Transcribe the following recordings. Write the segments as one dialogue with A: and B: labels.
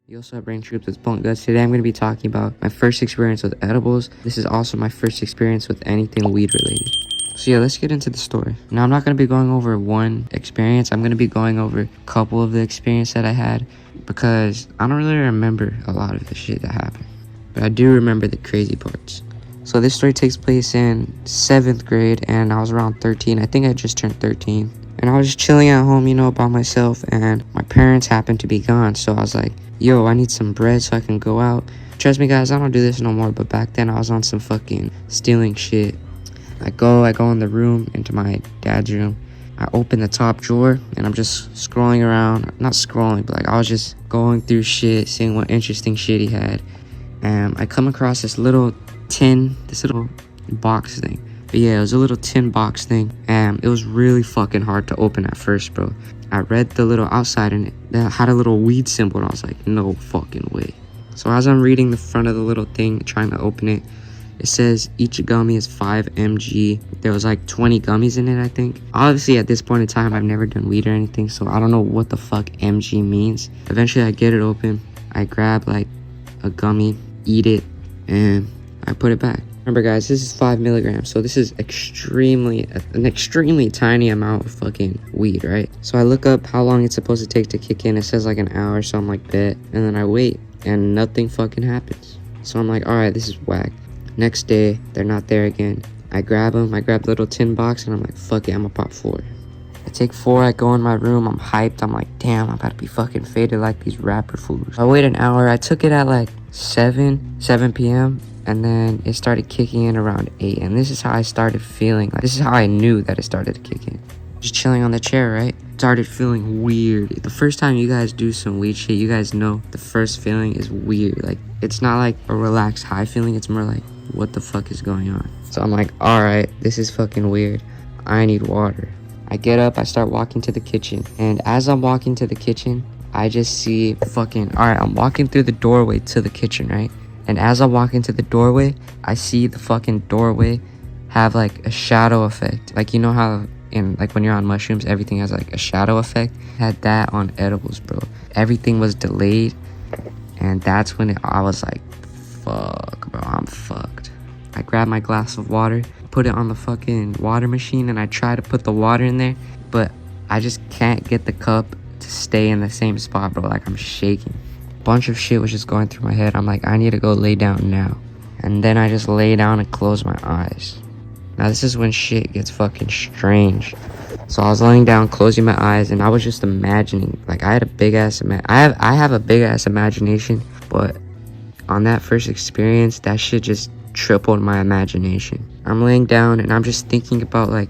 A: You also have Brain Troops with Blunt Guts. Today I'm going to be talking about my first experience with edibles. This is also my first experience with anything weed related. So yeah, let's get into the story. Now I'm not going to be going over one experience. I'm going to be going over a couple of the experience that I had because I don't really remember a lot of the shit that happened. But I do remember the crazy parts. So this story takes place in 7th grade and I was around 13. I think I just turned 13. And I was just chilling at home, by myself, and my parents happened to be gone. So I was like, yo, I need some bread so I can go out. Trust me, guys, I don't do this no more, but back then I was on some fucking stealing shit. I go in the room, into my dad's room. I open the top drawer, and I'm just scrolling around. Not scrolling, but I was just going through shit, seeing what interesting shit he had. And I come across this little box thing. But yeah, it was a little tin box thing, and it was really fucking hard to open at first, bro. I read the little outside, and it had a little weed symbol, and I was like, no fucking way. So as I'm reading the front of the little thing, trying to open it, it says each gummy is 5 mg. There was like 20 gummies in it, I think. Obviously, at this point in time, I've never done weed or anything, so I don't know what the fuck mg means. Eventually, I get it open. I grab like a gummy, eat it, and I put it back. Remember, guys, this is 5 milligrams, so this is an extremely tiny amount of fucking weed, right? So I look up how long it's supposed to take to kick in. It says like an hour, so I'm like, bet. And then I wait, and nothing fucking happens. So I'm like, all right, this is whack. Next day, they're not there again. I grab them. I grab the little tin box, and I'm like, fuck it, I'm gonna pop 4. I take 4, I go in my room, I'm hyped. I'm like, damn, I'm about to be fucking faded like these rapper fools. I wait an hour. I took it at like 7 p.m. And then it started kicking in around 8. And this is how I started feeling. This is how I knew that it started to kick in. Just chilling on the chair, right? Started feeling weird. The first time you guys do some weed shit, you guys know the first feeling is weird. Like, it's not like a relaxed high feeling. It's more like, what the fuck is going on? So I'm like, alright, this is fucking weird. I need water. I get up, I start walking to the kitchen. And as I'm walking to the kitchen, I just see alright, I'm walking through the doorway to the kitchen, right? And as I walk into the doorway, I see the fucking doorway have like a shadow effect. Like, you know how when you're on mushrooms, everything has like a shadow effect? Had that on edibles, bro. Everything was delayed. And that's when I was like, fuck, bro, I'm fucked. I grab my glass of water, put it on the fucking water machine, and I try to put the water in there. But I just can't get the cup to stay in the same spot, bro. Like, I'm shaking. Bunch of shit was just going through my head. I'm like, I need to go lay down now. And then I just lay down and close my eyes. Now this is when shit gets fucking strange. So I was laying down, closing my eyes, and I was just imagining. Like, I had a big ass I have a big ass imagination, but on that first experience, that shit just tripled my imagination. I'm laying down and I'm just thinking about like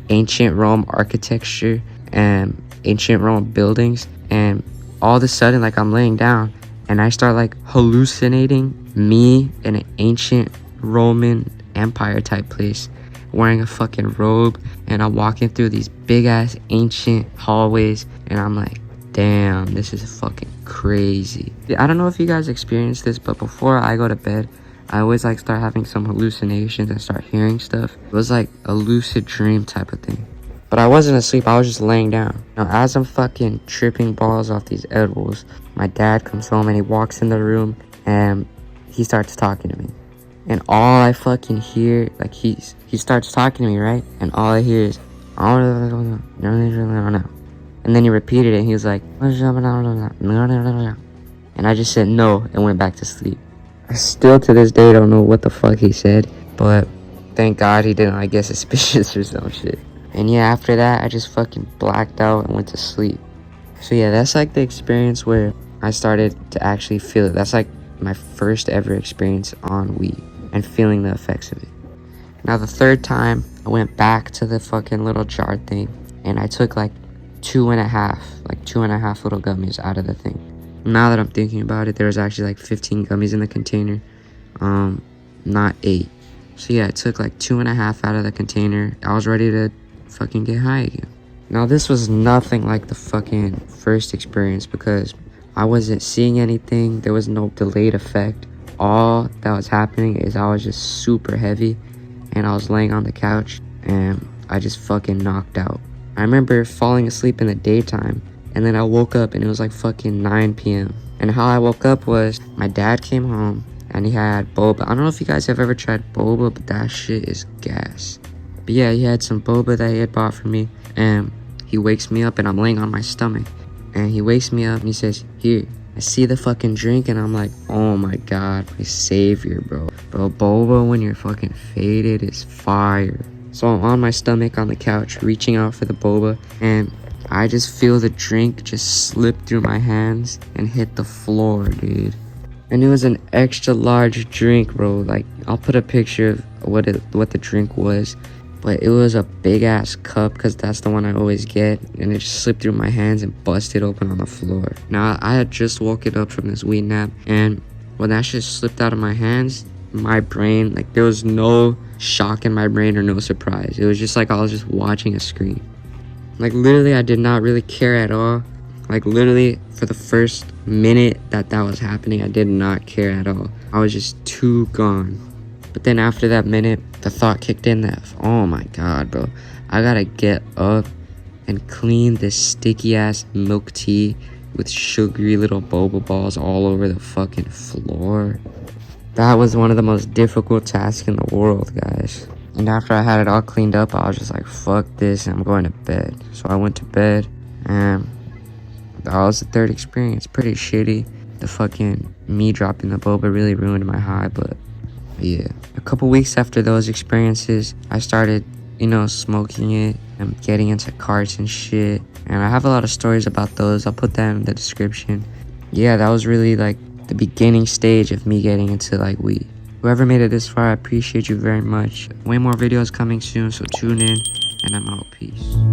A: ancient Rome architecture and ancient Rome buildings, and all of a sudden, like, I'm laying down and I start like hallucinating me in an ancient Roman Empire type place, wearing a fucking robe, and I'm walking through these big ass ancient hallways, and I'm like, damn, this is fucking crazy. I don't know if you guys experience this, but before I go to bed, I always like start having some hallucinations and start hearing stuff. It was like a lucid dream type of thing. But I wasn't asleep, I was just laying down. Now, as I'm fucking tripping balls off these edibles, my dad comes home and he walks in the room and he starts talking to me. And all I fucking hear, like, he starts talking to me, right? And all I hear is, and then he repeated it and he was like, and I just said no and went back to sleep. I still to this day don't know what the fuck he said, but thank God he didn't, get suspicious or some shit. And yeah, after that, I just fucking blacked out and went to sleep. So yeah, that's like the experience where I started to actually feel it. That's like my first ever experience on weed and feeling the effects of it. Now the third time, I went back to the fucking little jar thing and I took like 2.5 little gummies out of the thing. Now that I'm thinking about it, there was actually like 15 gummies in the container, not 8. So yeah, I took like 2.5 out of the container. I was ready to fucking get high again. Now this was nothing like the fucking first experience because I wasn't seeing anything. There was no delayed effect. All that was happening is I was just super heavy and I was laying on the couch and I just fucking knocked out. I remember falling asleep in the daytime And then I woke up and it was like fucking 9 p.m. And how I woke up was my dad came home and he had boba. I don't know if you guys have ever tried boba, but that shit is gas. But yeah, he had some boba that he had bought for me. And he wakes me up and I'm laying on my stomach. And he wakes me up and he says, here. I see the fucking drink and I'm like, oh my god, my savior, bro. Bro, boba when you're fucking faded is fire. So I'm on my stomach on the couch, reaching out for the boba, and I just feel the drink just slip through my hands and hit the floor, dude. And it was an extra large drink, bro. Like, I'll put a picture of what the drink was. But it was a big ass cup, because that's the one I always get. And it just slipped through my hands and busted open on the floor. Now, I had just woken up from this weed nap. And when that shit slipped out of my hands, my brain, like, there was no shock in my brain or no surprise. It was just like I was just watching a screen. Like, literally, I did not really care at all. Like, literally, for the first minute that was happening, I did not care at all. I was just too gone. But then after that minute, the thought kicked in that, oh my god, bro, I gotta get up and clean this sticky ass milk tea with sugary little boba balls all over the fucking floor. That was one of the most difficult tasks in the world, guys. And after I had it all cleaned up, I was just like, fuck this, and I'm going to bed. So I went to bed, and that was the third experience. Pretty shitty. The fucking me dropping the boba really ruined my high, but yeah. A couple weeks after those experiences, I started, smoking it and getting into carts and shit. And I have a lot of stories about those. I'll put that in the description. Yeah, that was really like the beginning stage of me getting into like weed. Whoever made it this far, I appreciate you very much. Way more videos coming soon, so tune in, and I'm out. Peace.